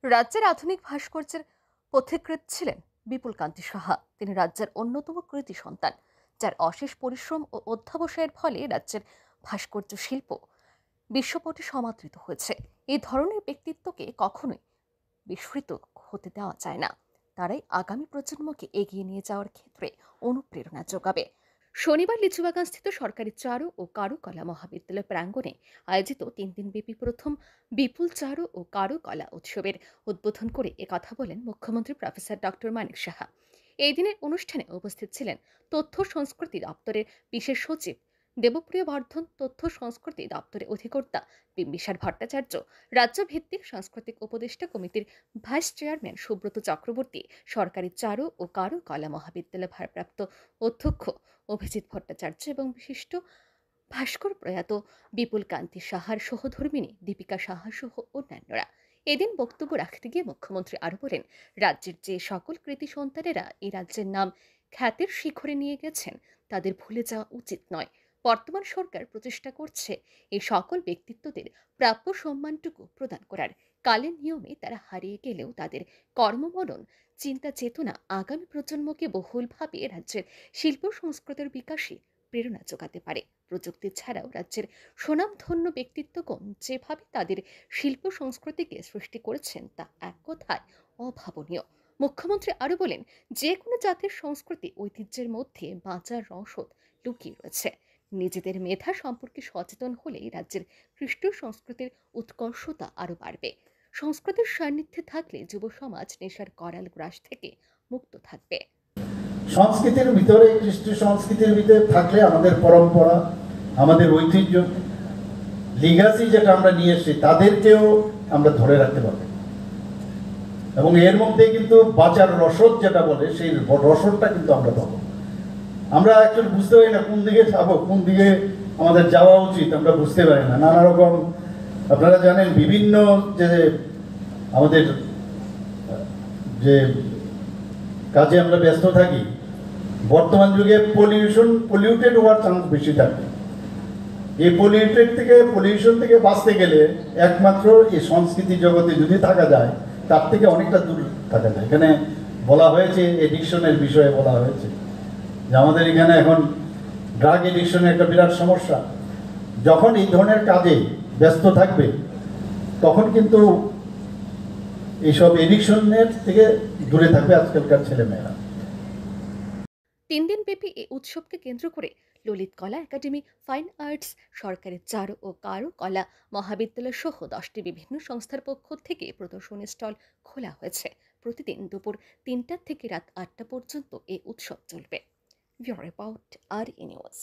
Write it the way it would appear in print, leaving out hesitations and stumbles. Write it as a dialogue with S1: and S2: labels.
S1: রাজ্যের আধুনিক ভাস্কর্যের পথিকৃৎ ছিলেন বিপুল কান্তি সাহা। তিনি রাজ্যের অন্যতম কৃতি সন্তান, যার অশেষ পরিশ্রম ও অধ্যবসায়ের ফলে রাজ্যের ভাস্কর্য শিল্প বিশ্বপটে সমাদৃত হয়েছে। এই ধরনের ব্যক্তিত্বকে কখনোই বিস্মৃত হতে দেওয়া যায় না। তারাই আগামী প্রজন্মকে এগিয়ে নিয়ে যাওয়ার ক্ষেত্রে অনুপ্রেরণা যোগাবে। শনিবার লিচুবাগানস্থিত সরকারি চারু ও কারুকলা মহাবিদ্যালয় প্রাঙ্গণে আয়োজিত 3 দিনব্যাপী প্রথম বিপুল চারু ও কারুকলা উৎসবের উদ্বোধন করে একথা বলেন মুখ্যমন্ত্রী প্রফেসর ডক্টর মানিক সাহা। এই দিনের অনুষ্ঠানে উপস্থিত ছিলেন তথ্য সংস্কৃতি দপ্তরের বিশেষ সচিব দেবপ্রিয় বর্ধন, তথ্য সংস্কৃতি দপ্তরের অধিকর্তা বিম্বিসার ভট্টাচার্য, রাজ্য ভিত্তিক সাংস্কৃতিক উপদেষ্টা কমিটির ভাইস চেয়ারম্যান সুব্রত চক্রবর্তী, সরকারি চারু ও কারুকলা মহাবিদ্যালয় ভারপ্রাপ্ত অধ্যক্ষ অভিজিৎ ভট্টাচার্য এবং বিশিষ্ট ভাস্কর প্রয়াত বিপুল কান্তি সাহার সহধর্মিণী দীপিকা সাহা সহ অন্যান্যরা। এদিন বক্তব্য রাখতে গিয়ে মুখ্যমন্ত্রী আরো বলেন, রাজ্যের যে সকল কৃতি সন্তানেরা এই রাজ্যের নাম খ্যাতির শিখরে নিয়ে গেছেন, তাদের ভুলে যাওয়া উচিত নয়। বর্তমান সরকার প্রচেষ্টা করছে এই সকল ব্যক্তিত্বদের প্রাপ্য সম্মানটুকু প্রদান করার। কালের নিয়মে তারা হারিয়ে গেলেও তাদের কর্মমনন, চিন্তা চেতনা আগামী প্রজন্মকে বহুলভাবে রাজ্যের শিল্প সংস্কৃতির বিকাশে প্রেরণা যোগাতে পারে। প্রযুক্তি ছাড়াও রাজ্যের স্বনামধন্য ব্যক্তিত্বগণ যেভাবে তাদের শিল্প সংস্কৃতিকে সৃষ্টি করেছেন, তা এক কথায় অভাবনীয়। মুখ্যমন্ত্রী আরো বলেন, যে কোনো জাতির সংস্কৃতি ঐতিহ্যের মধ্যে বাঁচার রসদ লুকিয়ে রয়েছে। নিজেদের মেধা সম্পর্কে সচেতন হলেই রাজ্যের কৃষ্টি সংস্কৃতির উৎকর্ষতা আরো বাড়বে। সংস্কৃতির সান্নিধ্যে থাকলে যুব সমাজ নেশার করাল গ্রাস থেকে মুক্ত থাকবে।
S2: সংস্কৃতির ভিতরে, কৃষ্টি সংস্কৃতির ভিতরে থাকলে আমাদের পরম্পরা, আমাদের ঐতিহ্য, লিগাসি যেটা আমরা নিয়ে এসেছি, তাদেরকেও আমরা ধরে রাখতে পারবো। এবং এর মধ্যে কিন্তু বাঁচার রসদ যেটা বলে, সেই রসদটা কিন্তু আমরা পাবো। আমরা অ্যাকচুয়ালি বুঝতে পারি না কোন দিকে যাবো, কোন দিকে আমাদের যাওয়া উচিত, আমরা বুঝতে পারি না। নানা রকম, আপনারা জানেন, বিভিন্ন যে আমাদের যে কাজে আমরা ব্যস্ত থাকি, বর্তমান যুগে পলিউটেড হওয়ার চান্স বেশি থাকে। এই পলিউশন থেকে বাঁচতে গেলে একমাত্র এই সংস্কৃতি জগতে যদি থাকা যায়, তার থেকে অনেকটা দূর থাকা যায়। এখানে বলা হয়েছে, এডিকশনের বিষয়ে বলা হয়েছে যে আমাদের এখানে এখন ড্রাগ এডিকশনের একটা বিরাট সমস্যা। যখন এই ধরনের কাজে ব্যস্ত থাকবে, তখন কিন্তু এইসব এডিকশনের থেকে দূরে থাকবে আজকালকার ছেলেমেয়েরা।
S1: 3 দিনব্যাপী এই উৎসবকে কেন্দ্র করে ললিত কলা একাডেমি, ফাইন আর্টস, সরকারি চারু ও কারুকলা মহাবিদ্যালয় সহ 10টি বিভিন্ন সংস্থার পক্ষ থেকে প্রদর্শনী স্টল খোলা হয়েছে। প্রতিদিন দুপুর 3টা থেকে রাত 8টা পর্যন্ত এই উৎসব চলবে। ব্যুরো রিপোর্ট, আর নিউজ।